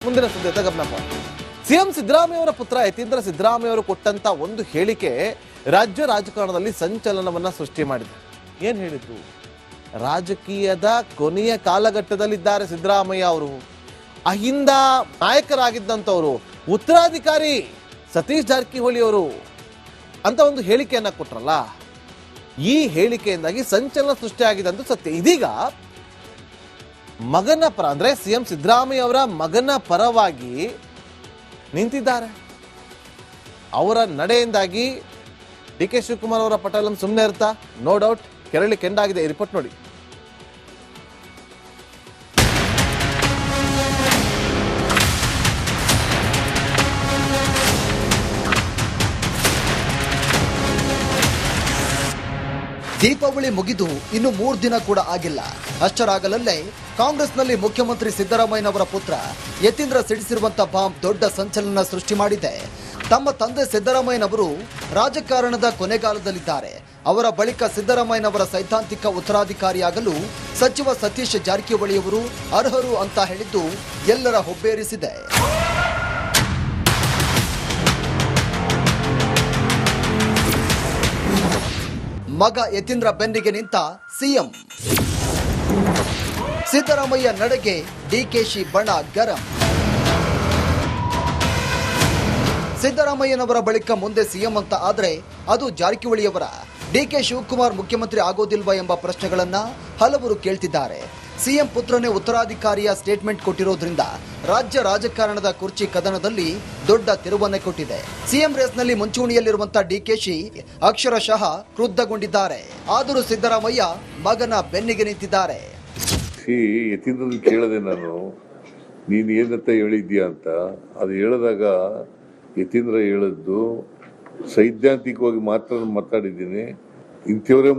ಮುಂದಿನ ಸುದ್ದಿ ಗಮನಪ್ಪ. ಸಿಎಂ ಸಿದ್ದರಾಮಯ್ಯ ಅವರ ಪುತ್ರ ಯತೀಂದ್ರ ಸಿದ್ದರಾಮಯ್ಯ ಅವರು ಕೊಟ್ಟಂತ ಒಂದು ಹೇಳಿಕೆ ರಾಜ್ಯ ರಾಜಕಾರಣದಲ್ಲಿ ಸಂಚಲನವನ್ನ ಸೃಷ್ಟಿ ಮಾಡಿದೆ. ಏನ್ ಹೇಳಿದ್ರು? ರಾಜಕೀಯದ ಕೊನೆಯ ಕಾಲಘಟ್ಟದಲ್ಲಿದ್ದಾರೆ ಸಿದ್ದರಾಮಯ್ಯ ಅವರು. ಅಹಿಂದ ನಾಯಕರಾಗಿದ್ದಂಥವರು, ಉತ್ತರಾಧಿಕಾರಿ ಸತೀಶ್ ಜಾರಕಿಹೊಳಿ ಅವರು ಅಂತ ಒಂದು ಹೇಳಿಕೆಯನ್ನ ಕೊಟ್ರಲ್ಲ. ಈ ಹೇಳಿಕೆಯಿಂದಾಗಿ ಸಂಚಲನ ಸೃಷ್ಟಿಯಾಗಿದೆ ಅಂತ ಸತ್ಯ. ಇದೀಗ ಮಗನ ಪರ ಅಂದ್ರೆ ಸಿಎಂ ಸಿದ್ದರಾಮಯ್ಯ ಅವರ ಮಗನ ಪರವಾಗಿ ನಿಂತಿದ್ದಾರೆ. ಅವರ ನಡೆಯಿಂದಾಗಿ ಡಿ.ಕೆ. ಶಿವಕುಮಾರ್ ಅವರ ಪಟೇಲಂ ಸುಮ್ಮನೆ ಇರ್ತಾ? ನೋ ಡೌಟ್ ಕೆರಳಿ ಕೆಂಡಾಗಿದೆ. ಈ ರಿಪೋರ್ಟ್ ನೋಡಿ. ದೀಪಾವಳಿ ಮುಗಿದು ಇನ್ನು 3 ದಿನ ಕೂಡ ಆಗಿಲ್ಲ. ಅಷ್ಟರಾಗಲಲ್ಲೇ ಕಾಂಗ್ರೆಸ್ನಲ್ಲಿ ಮುಖ್ಯಮಂತ್ರಿ ಸಿದ್ದರಾಮಯ್ಯನವರ ಪುತ್ರ ಯತೀಂದ್ರ ಸಿಡಿಸಿರುವಂತಹ ಬಾಂಬ್ ದೊಡ್ಡ ಸಂಚಲನ ಸೃಷ್ಟಿ ಮಾಡಿದೆ. ತಮ್ಮ ತಂದೆ ಸಿದ್ದರಾಮಯ್ಯನವರು ರಾಜಕಾರಣದ ಕೊನೆಗಾಲದಲ್ಲಿದ್ದಾರೆ. ಅವರ ಬಳಿಕ ಸಿದ್ದರಾಮಯ್ಯನವರ ಸೈದ್ಧಾಂತಿಕ ಉತ್ತರಾಧಿಕಾರಿಯಾಗಲು ಸಚಿವ ಸತೀಶ್ ಜಾರಕಿಹೊಳಿಯವರು ಅರ್ಹರು ಅಂತ ಹೇಳಿದ್ದು ಎಲ್ಲರ ಹುಬ್ಬೇರಿಸಿದೆ. ಮಗ ಯತೀಂದ್ರ ಬೆನ್ನಿಗೆ ನಿಂತ ಸಿಎಂ ಸಿದ್ದರಾಮಯ್ಯ ನಡೆಗೆ ಡಿಕೆಶಿ ಬಣ ಗರಂ. ಸಿದ್ದರಾಮಯ್ಯನವರ ಬಳಿಕ ಮುಂದೆ ಸಿಎಂ ಅಂತ ಆದ್ರೆ ಅದು ಜಾರಕಿಹೊಳಿಯವರ. ಡಿ.ಕೆ. ಶಿವಕುಮಾರ್ ಮುಖ್ಯಮಂತ್ರಿ ಆಗೋದಿಲ್ವಾ ಎಂಬ ಪ್ರಶ್ನೆಗಳನ್ನ ಹಲವರು ಕೇಳ್ತಿದ್ದಾರೆ. ಸಿಎಂ ಪುತ್ರನೇ ಉತ್ತರಾಧಿಕಾರಿಯ ಸ್ಟೇಟ್ಮೆಂಟ್ ಕೊಟ್ಟಿರೋದ್ರಿಂದ ರಾಜ್ಯ ರಾಜಕಾರಣದ ಕುರ್ಚಿ ಕದನದಲ್ಲಿ ದೊಡ್ಡ ತಿರುವನ್ನೇ ಕೊಟ್ಟಿದೆ. ಸಿಎಂ ರೇಸ್ನಲ್ಲಿ ಮುಂಚೂಣಿಯಲ್ಲಿರುವಂತಹ ಡಿಕೆಶಿ ಅಕ್ಷರಶಃ ಕ್ರುದ್ಧಗೊಂಡಿದ್ದಾರೆ. ಆದರೂ ಸಿದ್ದರಾಮಯ್ಯ ಮಗನ ಬೆನ್ನಿಗೆ ನಿಂತಿದ್ದಾರೆ. ಯತೀಂದ್ರನ್ ಕೇಳದೆ ನಾನು, ನೀನ್ ಏನಂತ ಹೇಳಿದ್ಯಾ ಅಂತ. ಅದು ಹೇಳಿದಾಗ ಯತೀಂದ್ರ ಹೇಳಿದ್ದು ಸೈದ್ಧಾಂತಿಕವಾಗಿ ಮಾತ್ರ ಮಾತಾಡಿದ್ದೀನಿ, ಇಂಥವರೇ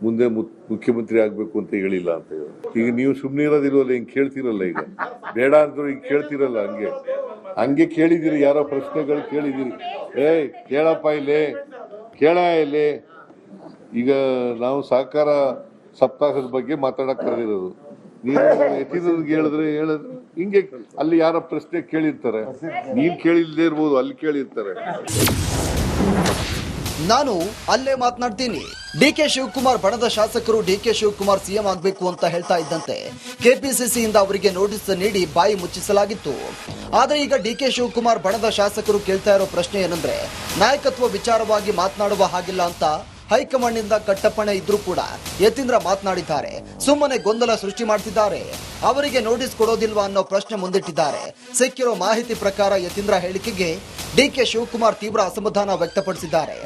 ಮುಂದೆ ಮುಖ್ಯಮಂತ್ರಿ ಆಗ್ಬೇಕು ಅಂತ ಹೇಳಿಲ್ಲ ಅಂತ ಹೇಳಿ. ಈಗ ನೀವು ಸುಮ್ಮನೆ ಇರೋದಿಲ್ವಲ್ಲ, ಹಿಂಗ್ ಕೇಳ್ತಿರಲ್ಲ. ಈಗ ಬೇಡ ಅಂದ್ರು ಹಿಂಗ್ ಕೇಳ್ತಿರಲ್ಲ. ಹಂಗೆ ಕೇಳಿದಿರಿ, ಯಾರೋ ಪ್ರಶ್ನೆಗಳು ಕೇಳಿದಿರಿ. ಕೇಳಪ್ಪ ಇಲ್ಲಿ. ಈಗ ನಾವು ಸಹಕಾರ ಸಪ್ತಾಹದ ಬಗ್ಗೆ ಮಾತಾಡಕ್ ಕರೆದಿರೋದು. ನೀವು ಯತೀಂದ್ರನ್ಗೆ ಹೇಳಿದ್ರೆ ಹಿಂಗೆ ಅಲ್ಲಿ ಯಾರೋ ಪ್ರಶ್ನೆ ಕೇಳಿರ್ತಾರೆ, ನೀನ್ ಕೇಳಿಲ್ದೇ ಇರ್ಬೋದು, ಅಲ್ಲಿ ಕೇಳಿರ್ತಾರೆ. ನಾನು ಅಲ್ಲೇ ಮಾತನಾಡ್ತೀನಿ. ಡಿ.ಕೆ. ಶಿವಕುಮಾರ್ ಬಣದ ಶಾಸಕರು ಡಿ.ಕೆ. ಶಿವಕುಮಾರ್ ಸಿಎಂ ಆಗಬೇಕು ಅಂತ ಹೇಳ್ತಾ ಇದ್ದಂತೆ ಕೆಪಿಸಿಸಿಯಿಂದ ಅವರಿಗೆ ನೋಟಿಸ್ ನೀಡಿ ಬಾಯಿ ಮುಚ್ಚಿಸಲಾಗಿತ್ತು. ಆದರೆ ಈಗ ಡಿ.ಕೆ. ಶಿವಕುಮಾರ್ ಬಣದ ಶಾಸಕರು ಕೇಳ್ತಾ ಇರೋ ಪ್ರಶ್ನೆ ಏನಂದ್ರೆ, ನಾಯಕತ್ವ ವಿಚಾರವಾಗಿ ಮಾತನಾಡುವ ಹಾಗಿಲ್ಲ ಅಂತ ಹೈಕಮಾಂಡ್ನಿಂದ ಕಟ್ಟಪ್ಪಣೆ ಇದ್ರೂ ಕೂಡ ಯತೀಂದ್ರ ಮಾತನಾಡಿದ್ದಾರೆ. ಸುಮ್ಮನೆ ಗೊಂದಲ ಸೃಷ್ಟಿ ಮಾಡ್ತಿದ್ದಾರೆ. ಅವರಿಗೆ ನೋಟಿಸ್ ಕೊಡೋದಿಲ್ವಾ ಅನ್ನೋ ಪ್ರಶ್ನೆ ಮುಂದಿಟ್ಟಿದ್ದಾರೆ. ಸಿಕ್ಕಿರೋ ಮಾಹಿತಿ ಪ್ರಕಾರ ಯತೀಂದ್ರ ಹೇಳಿಕೆಗೆ ಡಿ.ಕೆ. ಶಿವಕುಮಾರ್ ತೀವ್ರ ಅಸಮಾಧಾನ ವ್ಯಕ್ತಪಡಿಸಿದ್ದಾರೆ.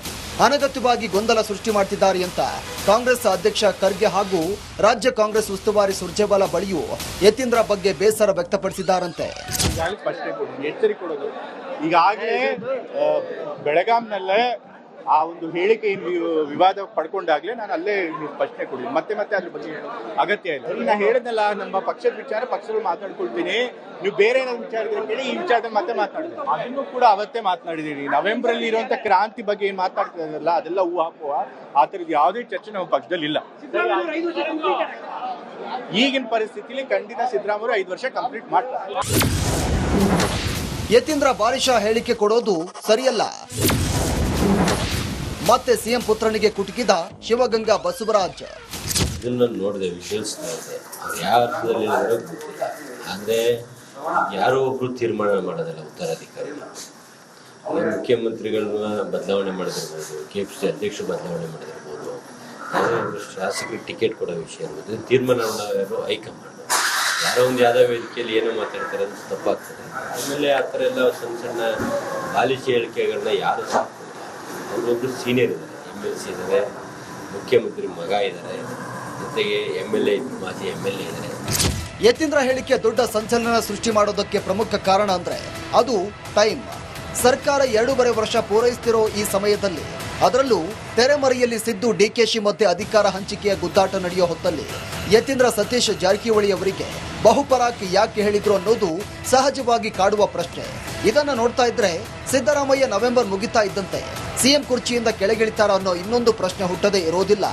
ಅನಗತ್ಯವಾಗಿ ಗೊಂದಲ ಸೃಷ್ಟಿ ಮಾಡ್ತಿದ್ದಾರೆ ಅಂತ ಕಾಂಗ್ರೆಸ್ ಅಧ್ಯಕ್ಷ ಖರ್ಗೆ ಹಾಗೂ ರಾಜ್ಯ ಕಾಂಗ್ರೆಸ್ ಉಸ್ತುವಾರಿ ಸುರ್ಜೇವಾಲಾ ಬಳಿಯೂ ಯತೀಂದ್ರ ಬಗ್ಗೆ ಬೇಸರ ವ್ಯಕ್ತಪಡಿಸಿದ್ದಾರಂತೆ. ಈಗಾಗಲೇ ಬೆಳಗಾಂನಲ್ಲೇ ಆ ಒಂದು ಹೇಳಿಕೆ ವಿವಾದ ಪಡ್ಕೊಂಡಾಗ್ಲೇ ನಾನು ಅಲ್ಲೇ ಪ್ರಶ್ನೆ ಕೊಡಿ, ಮತ್ತೆ ಅದ್ರ ಬಗ್ಗೆ ಅಗತ್ಯ ಇಲ್ಲ. ಈಗ ನಾ ಹೇಳಿದ್ನಲ್ಲ, ನಮ್ಮ ಪಕ್ಷದ ವಿಚಾರ ಪಕ್ಷಗಳು ಮಾತಾಡ್ಕೊಳ್ತೀನಿ, ನೀವು ಬೇರೆ ಏನಾದ್ರು ವಿಚಾರದಲ್ಲಿ ಕೇಳಿ, ಈ ವಿಚಾರದಲ್ಲಿ ಮತ್ತೆ ಮಾತಾಡಿದ್ದೀನಿ. ಅದನ್ನು ಕೂಡ ಅವತ್ತೇ ಮಾತನಾಡಿದ್ದೀನಿ. ನವೆಂಬರ್ ಅಲ್ಲಿ ಇರುವಂತ ಕ್ರಾಂತಿ ಬಗ್ಗೆ ಏನ್ ಮಾತಾಡ್ತಿರಲ್ಲ, ಅದೆಲ್ಲ ಊಹಾಪೋಹ. ಆ ತರದ ಯಾವುದೇ ಚರ್ಚೆ ನಮ್ಮ ಪಕ್ಷದಲ್ಲಿ ಇಲ್ಲ. ಈಗಿನ ಪರಿಸ್ಥಿತಿಯಲ್ಲಿ ಖಂಡಿತ ಸಿದ್ದರಾಮಯ್ಯ 5 ವರ್ಷ ಕಂಪ್ಲೀಟ್ ಮಾಡ್ತಾರೆ. ಯತೀಂದ್ರ ಬಾಲಿಶ ಹೇಳಿಕೆ ಕೊಡೋದು ಸರಿಯಲ್ಲ. ಮತ್ತೆ ಸಿಎಂ ಪುತ್ರನಿಗೆ ಕುಟುಕಿದ ಶಿವಗಂಗಾ ಬಸವರಾಜ್. ಇದನ್ನ ನೋಡಿದೆ, ವಿಷುವಲ್ಸ್ ನೋಡಿದೆ. ಯಾವ ಅರ್ಥದಲ್ಲಿ ಗೊತ್ತಿಲ್ಲ. ಅಂದ್ರೆ ಯಾರೋ ಒಬ್ರು ತೀರ್ಮಾನ ಮಾಡೋದಲ್ಲ ಉತ್ತರಾಧಿಕಾರಿ. ಮುಖ್ಯಮಂತ್ರಿಗಳನ್ನ ಬದಲಾವಣೆ ಮಾಡಿದಿರ್ಬೋದು, ಕೆಪಿಸಿಸಿ ಅಧ್ಯಕ್ಷ ಬದಲಾವಣೆ ಮಾಡಿದಿರ್ಬೋದು, ಶಾಸಕರಿಗೆ ಟಿಕೆಟ್ ಕೊಡೋ ವಿಷಯ ಇರ್ಬೋದು, ತೀರ್ಮಾನ ಮಾಡೋರು ಹೈಕಮಾಂಡ್. ಯಾರೋ ಒಂದು ಯಾವುದೋ ವೇದಿಕೆಯಲ್ಲಿ ಏನೋ ಮಾತಾಡ್ತಾರೆ ಅಂತ ತಪ್ಪಾಗ್ತದೆ. ಆಮೇಲೆ ಆ ಥರ ಎಲ್ಲ ಸಣ್ಣ ಬಾಲಿಶ ಹೇಳಿಕೆಗಳನ್ನ ಯಾರು ಅವರೊಬ್ಬರು ಸೀನಿಯರ್ ಇದ್ದಾರೆ, MLC ಇದ್ದಾರೆ, ಮುಖ್ಯಮಂತ್ರಿ ಮಗ ಇದ್ದಾರೆ, ಜೊತೆಗೆ MLA ಮಾಜಿ MLA ಇದ್ದಾರೆ. ಯತೀಂದ್ರ ಹೇಳಿಕೆ ದೊಡ್ಡ ಸಂಚಲನ ಸೃಷ್ಟಿ ಮಾಡೋದಕ್ಕೆ ಪ್ರಮುಖ ಕಾರಣ ಅಂದ್ರೆ ಅದು ಟೈಮ್. ಸರ್ಕಾರ 2.5 ವರ್ಷ ಪೂರೈಸುತ್ತಿರೋ ಈ ಸಮಯದಲ್ಲಿ, ಅದರಲ್ಲೂ ತೆರೆಮರೆಯಲ್ಲಿ ಸಿದ್ದು ಡಿಕೆಶಿ ಮಧ್ಯೆ ಅಧಿಕಾರ ಹಂಚಿಕೆಯ ಗುದ್ದಾಟ ನಡೆಯೋ ಹೊತ್ತಲ್ಲಿ ಯತೀಂದ್ರ ಸತೀಶ್ ಜಾರಕಿಹೊಳಿ ಅವರಿಗೆ ಬಹುಪರಾಕ್ ಯಾಕೆ ಹೇಳಿದ್ರು ಅನ್ನೋದು ಸಹಜವಾಗಿ ಕಾಡುವ ಪ್ರಶ್ನೆ. ಇದನ್ನ ನೋಡ್ತಾ ಇದ್ರೆ ಸಿದ್ದರಾಮಯ್ಯ ನವೆಂಬರ್ ಮುಗಿತಾ ಇದ್ದಂತೆ ಸಿಎಂ ಕುರ್ಚಿಯಿಂದ ಕೆಳಗಿಳಿತಾರ ಅನ್ನೋ ಇನ್ನೊಂದು ಪ್ರಶ್ನೆ ಹುಟ್ಟದೇ ಇರೋದಿಲ್ಲ.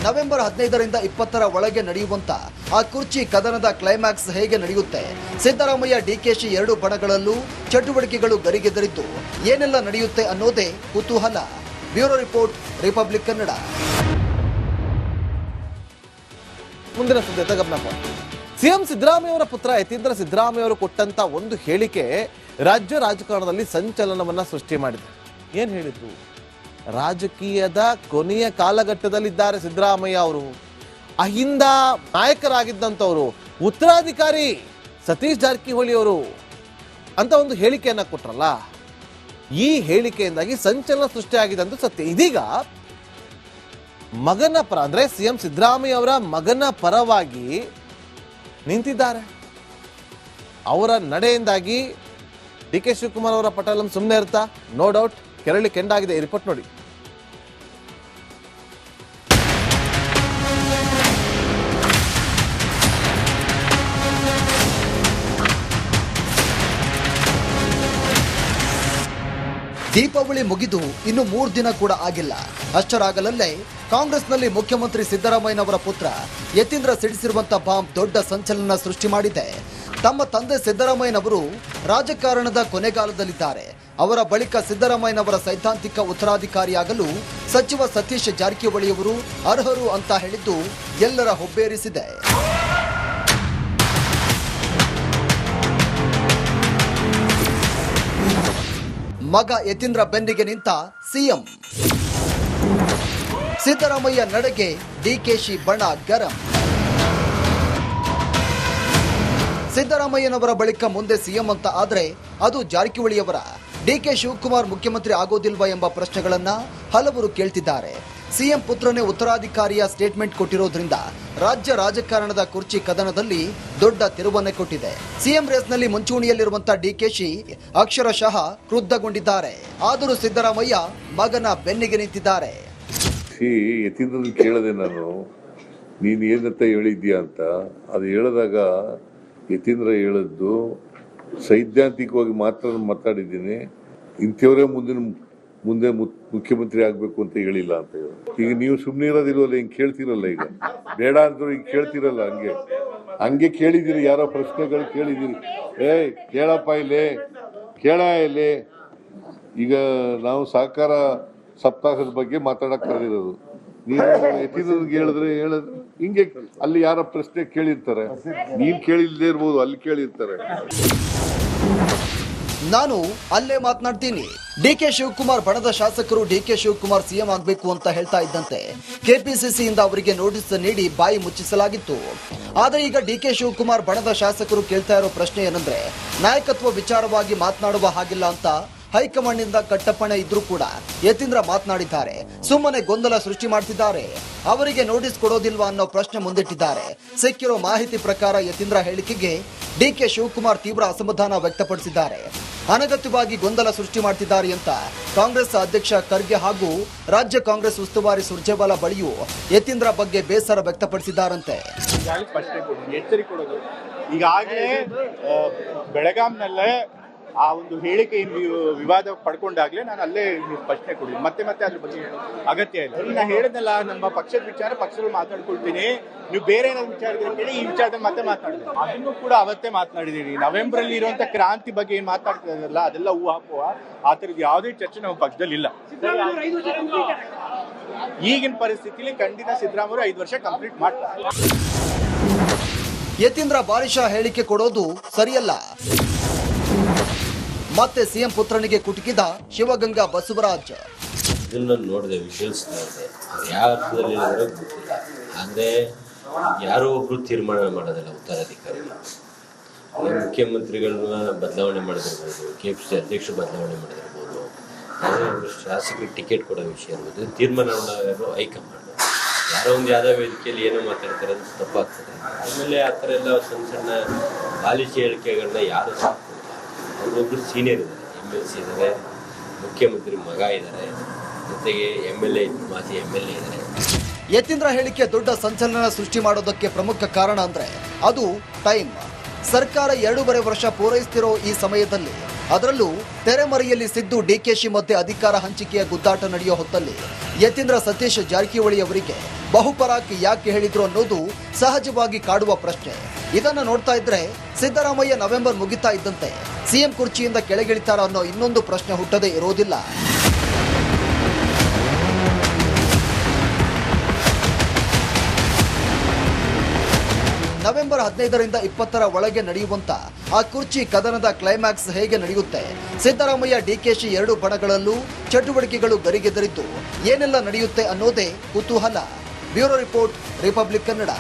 ನವೆಂಬರ್ 15ರಿಂದ 20ರ ಒಳಗೆ ನಡೆಯುವಂತ ಆ ಕುರ್ಚಿ ಕದನದ ಕ್ಲೈಮ್ಯಾಕ್ಸ್ ಹೇಗೆ ನಡೆಯುತ್ತೆ? ಸಿದ್ದರಾಮಯ್ಯ ಡಿಕೆಶಿ ಎರಡು ಬಣಗಳಲ್ಲೂ ಚಟುವಟಿಕೆಗಳು ಗರಿಗೆದರಿದ್ದು ಏನೆಲ್ಲ ನಡೆಯುತ್ತೆ ಅನ್ನೋದೇ ಕುತೂಹಲ. Bureau report, republic Kannada. ಮುಂದಿನ ಸುದ್ದಿ ಗಮನ. ಸಿಎಂ ಸಿದ್ದರಾಮಯ್ಯ ಅವರ ಪುತ್ರ ಯತೀಂದ್ರ ಸಿದ್ದರಾಮಯ್ಯ ಅವರು ಕೊಟ್ಟಂತ ಒಂದು ಹೇಳಿಕೆ ರಾಜ್ಯ ರಾಜಕಾರಣದಲ್ಲಿ ಸಂಚಲನವನ್ನ ಸೃಷ್ಟಿ ಮಾಡಿದೆ. ಏನ್ ಹೇಳಿದ್ರು? ರಾಜಕೀಯದ ಕೊನೆಯ ಕಾಲಘಟ್ಟದಲ್ಲಿದ್ದಾರೆ ಸಿದ್ದರಾಮಯ್ಯ ಅವರು. ಅಹಿಂದ ನಾಯಕರಾಗಿದ್ದಂಥವರು, ಉತ್ತರಾಧಿಕಾರಿ ಸತೀಶ್ ಜಾರಕಿಹೊಳಿ ಅವರು ಅಂತ ಒಂದು ಹೇಳಿಕೆಯನ್ನ ಕೊಟ್ರಲ್ಲ. ಈ ಹೇಳಿಕೆಯಿಂದಾಗಿ ಸಂಚಲನ ಸೃಷ್ಟಿಯಾಗಿದೆ ಅಂತ ಸತ್ಯ. ಇದೀಗ ಮಗನ ಪರ ಅಂದ್ರೆ ಸಿಎಂ ಸಿದ್ದರಾಮಯ್ಯ ಅವರ ಮಗನ ಪರವಾಗಿ ನಿಂತಿದ್ದಾರೆ. ಅವರ ನಡೆಯಿಂದಾಗಿ ಡಿಕೆ ಶಿವಕುಮಾರ್ ಅವರ ಪಟೇಲಂ ಸುಮ್ಮನೆ ಇರ್ತಾ? ನೋ ಡೌಟ್ ಕೆರಳಿ ಕೆಂಡಾಗಿದೆ. ಈ ರಿಪೋರ್ಟ್ ನೋಡಿ. ದೀಪಾವಳಿ ಮುಗಿದು ಇನ್ನು 3 ದಿನ ಕೂಡ ಆಗಿಲ್ಲ. ಅಷ್ಟರಾಗಲಲ್ಲೇ ಕಾಂಗ್ರೆಸ್ನಲ್ಲಿ ಮುಖ್ಯಮಂತ್ರಿ ಸಿದ್ದರಾಮಯ್ಯನವರ ಪುತ್ರ ಯತೀಂದ್ರ ಸಿಡಿಸಿರುವಂತಹ ಬಾಂಬ್ ದೊಡ್ಡ ಸಂಚಲನ ಸೃಷ್ಟಿ ಮಾಡಿದೆ. ತಮ್ಮ ತಂದೆ ಸಿದ್ದರಾಮಯ್ಯನವರು ರಾಜಕಾರಣದ ಕೊನೆಗಾಲದಲ್ಲಿದ್ದಾರೆ. ಅವರ ಬಳಿಕ ಸಿದ್ದರಾಮಯ್ಯನವರ ಸೈದ್ಧಾಂತಿಕ ಉತ್ತರಾಧಿಕಾರಿಯಾಗಲು ಸಚಿವ ಸತೀಶ್ ಜಾರಕಿಹೊಳಿಯವರು ಅರ್ಹರು ಅಂತ ಹೇಳಿದ್ದು ಎಲ್ಲರ ಹುಬ್ಬೇರಿಸಿದೆ. ಮಗ ಯತೀಂದ್ರ ಬೆನ್ನಿಗೆ ನಿಂತ ಸಿಎಂ. ಸಿದ್ದರಾಮಯ್ಯ ನಡೆಗೆ ಡಿಕೆಶಿ ಬಣ ಗರಂ. ಸಿದ್ದರಾಮಯ್ಯನವರ ಬಳಿಕ ಮುಂದೆ ಸಿಎಂ ಅಂತ ಆದ್ರೆ ಅದು ಜಾರಕಿಹೊಳಿಯವರ. ಡಿಕೆ ಶಿವಕುಮಾರ್ ಮುಖ್ಯಮಂತ್ರಿ ಆಗೋದಿಲ್ವಾ ಎಂಬ ಪ್ರಶ್ನೆಗಳನ್ನ ಹಲವರು ಕೇಳ್ತಿದ್ದಾರೆ. ಸಿಎಂ ಪುತ್ರನೇ ಉತ್ತರಾಧಿಕಾರಿಯ ಸ್ಟೇಟ್ಮೆಂಟ್ ಕೊಟ್ಟಿರೋದ್ರಿಂದ ರಾಜ್ಯ ರಾಜಕಾರಣದ ಕುರ್ಚಿ ಕದನದಲ್ಲಿ ದೊಡ್ಡ ತಿರುವನ್ನೇ ಕೊಟ್ಟಿದೆ. ಸಿಎಂ ರೇಸ್ನಲ್ಲಿ ಮುಂಚೂಣಿಯಲ್ಲಿರುವಂತಹ ಡಿಕೆಶಿ ಅಕ್ಷರಶಃ ಕ್ರುದ್ಧಗೊಂಡಿದ್ದಾರೆ. ಆದರೂ ಸಿದ್ದರಾಮಯ್ಯ ಮಗನ ಬೆನ್ನಿಗೆ ನಿಂತಿದ್ದಾರೆ. ಯತೀಂದ್ರನ್ ಕೇಳದೆ ನಾನು, ನೀನ್ ಏನಂತ ಹೇಳಿದ್ಯಾ ಅಂತ. ಅದು ಹೇಳಿದಾಗ ಯತೀಂದ್ರ ಹೇಳಿದ್ದು ಸೈದ್ಧಾಂತಿಕವಾಗಿ ಮಾತ್ರ ಮಾತಾಡಿದ್ದೀನಿ, ಇಂಥವರೇ ಮುಂದೆ ಮುಖ್ಯಮಂತ್ರಿ ಆಗ್ಬೇಕು ಅಂತ ಹೇಳಿಲ್ಲ ಅಂತ ಹೇಳಿ. ಈಗ ನೀವು ಸುಮ್ಮನೆ ಇರೋದಿಲ್ವಲ್ಲ, ಹಿಂಗ್ ಕೇಳ್ತಿರಲ್ಲ. ಈಗ ಬೇಡ ಅಂದ್ರು ಈಗ ಕೇಳ್ತಿರಲ್ಲ. ಹಂಗೆ ಕೇಳಿದಿರಿ, ಯಾರೋ ಪ್ರಶ್ನೆಗಳು ಕೇಳಿದಿರಿ. ಕೇಳಪ್ಪ ಇಲ್ಲಿ. ಈಗ ನಾವು ಸಹಕಾರ ಸಪ್ತಾಹದ ಬಗ್ಗೆ ಮಾತಾಡಕ್ ಕರೆದಿರೋದು. ನೀವು ಯತೀಂದ್ರನ್ಗೆ ಹೇಳಿದ್ರೆ ಹಿಂಗೆ ಅಲ್ಲಿ ಯಾರೋ ಪ್ರಶ್ನೆ ಕೇಳಿರ್ತಾರೆ, ನೀನ್ ಕೇಳಿಲ್ದೇ ಇರ್ಬೋದು, ಅಲ್ಲಿ ಕೇಳಿರ್ತಾರೆ. ನಾನು ಅಲ್ಲೇ ಮಾತನಾಡ್ತೀನಿ. ಡಿಕೆ ಶಿವಕುಮಾರ್ ಬಣದ ಶಾಸಕರು ಡಿಕೆ ಶಿವಕುಮಾರ್ ಸಿಎಂ ಆಗಬೇಕು ಅಂತ ಹೇಳ್ತಾ ಇದ್ದಂತೆ ಕೆಪಿಸಿಸಿಯಿಂದ ಅವರಿಗೆ ನೋಟಿಸ್ ನೀಡಿ ಬಾಯಿ ಮುಚ್ಚಿಸಲಾಗಿತ್ತು. ಆದರೆ ಈಗ ಡಿಕೆ ಶಿವಕುಮಾರ್ ಬಣದ ಶಾಸಕರು ಕೇಳ್ತಾ ಇರೋ ಪ್ರಶ್ನೆ ಏನಂದ್ರೆ, ನಾಯಕತ್ವ ವಿಚಾರವಾಗಿ ಮಾತನಾಡುವ ಹಾಗಿಲ್ಲ ಅಂತ ಹೈಕಮಾಂಡ್ನಿಂದ ಕಟ್ಟಪ್ಪಣೆ ಇದ್ರೂ ಕೂಡ ಯತೀಂದ್ರ ಮಾತನಾಡಿದ್ದಾರೆ. ಸುಮ್ಮನೆ ಗೊಂದಲ ಸೃಷ್ಟಿ ಮಾಡ್ತಿದ್ದಾರೆ. ಅವರಿಗೆ ನೋಟಿಸ್ ಕೊಡೋದಿಲ್ವಾ ಅನ್ನೋ ಪ್ರಶ್ನೆ ಮುಂದಿಟ್ಟಿದ್ದಾರೆ. ಸಿಕ್ಕಿರೋ ಮಾಹಿತಿ ಪ್ರಕಾರ ಯತೀಂದ್ರ ಹೇಳಿಕೆಗೆ ಡಿಕೆ ಶಿವಕುಮಾರ್ ತೀವ್ರ ಅಸಮಾಧಾನ ವ್ಯಕ್ತಪಡಿಸಿದ್ದಾರೆ. ಅನಗತ್ಯವಾಗಿ ಗೊಂದಲ ಸೃಷ್ಟಿ ಮಾಡ್ತಿದ್ದಾರೆ ಅಂತ ಕಾಂಗ್ರೆಸ್ ಅಧ್ಯಕ್ಷ ಖರ್ಗೆ ಹಾಗೂ ರಾಜ್ಯ ಕಾಂಗ್ರೆಸ್ ಉಸ್ತುವಾರಿ ಸುರ್ಜೇವಾಲಾ ಬಳಿಯೂ ಯತೀಂದ್ರ ಬಗ್ಗೆ ಬೇಸರ ವ್ಯಕ್ತಪಡಿಸಿದ್ದಾರಂತೆ. ಎಚ್ಚರಿಕೆ ಕೊಡೋದು ಈಗಾಗಲೇ ಬೆಳಗಾಂನಲ್ಲೇ ಆ ಒಂದು ಹೇಳಿಕೆ ವಿವಾದ ಪಡ್ಕೊಂಡಾಗ್ಲೇ ನಾನು ಅಲ್ಲೇ ಪ್ರಶ್ನೆ ಕೊಡಿ, ಮತ್ತೆ ಅದ್ರ ಬಗ್ಗೆ ಅಗತ್ಯ ಇಲ್ಲ. ನಾ ಹೇಳಿದ್ನಲ್ಲ, ನಮ್ಮ ಪಕ್ಷದ ವಿಚಾರ ಪಕ್ಷಗಳು ಮಾತಾಡ್ಕೊಳ್ತೀನಿ, ನೀವು ಬೇರೆ ಏನಾದ್ರು ವಿಚಾರ ಕೇಳಿ, ಈ ವಿಚಾರದಲ್ಲಿ ಮತ್ತೆ ಮಾತಾಡಿದ್ದೀನಿ. ಅದನ್ನು ಕೂಡ ಅವತ್ತೇ ಮಾತನಾಡಿದೀನಿ. ನವೆಂಬರ್ ಅಲ್ಲಿ ಇರುವಂತ ಕ್ರಾಂತಿ ಬಗ್ಗೆ ಏನ್ ಮಾತಾಡ್ತಿರಲ್ಲ, ಅದೆಲ್ಲ ಊಹಾಪೋಹ. ಆ ತರದ ಯಾವುದೇ ಚರ್ಚೆ ನಮ್ಮ ಪಕ್ಷದಲ್ಲಿ ಇಲ್ಲ. ಈಗಿನ ಪರಿಸ್ಥಿತಿಲಿ ಖಂಡಿತ ಸಿದ್ದರಾಮಯ್ಯ 5 ವರ್ಷ ಕಂಪ್ಲೀಟ್ ಮಾಡ್ತಾರೆ. ಯತೀಂದ್ರ ಬಾಲಿಶ ಹೇಳಿಕೆ ಕೊಡೋದು ಸರಿಯಲ್ಲ. ಮತ್ತೆ ಸಿಎಂ ಪುತ್ರನಿಗೆ ಕುಟುಕಿದ ಶಿವಗಂಗಾ ಬಸವರಾಜ್. ಇದನ್ನ ನೋಡಿದೆ, ವಿಷುವಲ್ಸ್ ನೋಡಿದೆ, ಯಾವ ಅರ್ಥದಲ್ಲಿ ಗೊತ್ತಿಲ್ಲ. ಅಂದ್ರೆ ಯಾರೋ ಒಬ್ರು ತೀರ್ಮಾನ ಮಾಡೋದಿಲ್ಲ ಉತ್ತರಾಧಿಕಾರಿಗಳು. ಮುಖ್ಯಮಂತ್ರಿಗಳನ್ನ ಬದಲಾವಣೆ ಮಾಡಿದಿರ್ಬೋದು, ಕೆಪಿಸಿಸಿ ಅಧ್ಯಕ್ಷ ಬದಲಾವಣೆ ಮಾಡಿದಿರ್ಬೋದು, ಶಾಸಕರಿಗೆ ಟಿಕೆಟ್ ಕೊಡೋ ವಿಷಯ ಇರ್ಬೋದು, ತೀರ್ಮಾನ ಮಾಡೋರು ಹೈಕಮಾಂಡ್. ಯಾರೋ ಒಂದು ಯಾವುದೋ ವೇದಿಕೆಯಲ್ಲಿ ಏನೋ ಮಾತಾಡ್ತಾರೆ ಅಂತ ತಪ್ಪಾಗ್ತದೆ. ಆಮೇಲೆ ಆ ಥರ ಎಲ್ಲ ಸಣ್ಣ ಬಾಲಿಶ ಹೇಳಿಕೆಗಳನ್ನ ಯಾರು ಅವರೊಬ್ಬರು ಸೀನಿಯರ್ ಇದ್ದಾರೆ, MLC ಇದ್ದಾರೆ, ಮುಖ್ಯಮಂತ್ರಿ ಮಗ ಇದ್ದಾರೆ, ಜೊತೆಗೆ MLA ಮಾಜಿ MLA ಇದ್ದಾರೆ. ಯತೀಂದ್ರ ಹೇಳಿಕೆ ದೊಡ್ಡ ಸಂಚಲನ ಸೃಷ್ಟಿ ಮಾಡೋದಕ್ಕೆ ಪ್ರಮುಖ ಕಾರಣ ಅಂದ್ರೆ ಅದು ಟೈಮ್. ಸರ್ಕಾರ 2.5 ವರ್ಷ ಪೂರೈಸ್ತಿರೋ ಈ ಸಮಯದಲ್ಲಿ ಅದರಲ್ಲೂ ತೆರೆಮರೆಯಲ್ಲಿ ಸಿದ್ದು ಡಿಕೆಶಿ ಮಧ್ಯೆ ಅಧಿಕಾರ ಹಂಚಿಕೆಯ ಗುದ್ದಾಟ ನಡೆಯೋ ಹೊತ್ತಲ್ಲಿ ಯತೀಂದ್ರ ಸತೀಶ್ ಜಾರಕಿಹೊಳಿ ಅವರಿಗೆ ಬಹುಪರಾಕ್ ಯಾಕೆ ಹೇಳಿದ್ರು ಅನ್ನೋದು ಸಹಜವಾಗಿ ಕಾಡುವ ಪ್ರಶ್ನೆ. ಇದನ್ನು ನೋಡ್ತಾ ಇದ್ರೆ ಸಿದ್ದರಾಮಯ್ಯ ನವೆಂಬರ್ ಮುಗಿತಾ ಇದ್ದಂತೆ ಸಿಎಂ ಕುರ್ಚಿಯಿಂದ ಕೆಳಗಿಳಿತಾರ ಅನ್ನೋ ಇನ್ನೊಂದು ಪ್ರಶ್ನೆ ಹುಟ್ಟದೇ ಇರೋದಿಲ್ಲ. ನವೆಂಬರ್ 15ರಿಂದ 20ರ ಒಳಗೆ ನಡೆಯುವಂತ ಆ ಕುರ್ಚಿ ಕದನದ ಕ್ಲೈಮ್ಯಾಕ್ಸ್ ಹೇಗೆ ನಡೆಯುತ್ತೆ? ಸಿದ್ದರಾಮಯ್ಯ ಡಿಕೆಶಿ ಎರಡು ಬಣಗಳಲ್ಲೂ ಚಟುವಟಿಕೆಗಳು ಗರಿಗೆದರಿದ್ದು ಏನೆಲ್ಲ ನಡೆಯುತ್ತೆ ಅನ್ನೋದೇ ಕುತೂಹಲ. Bureau report, republic Kannada.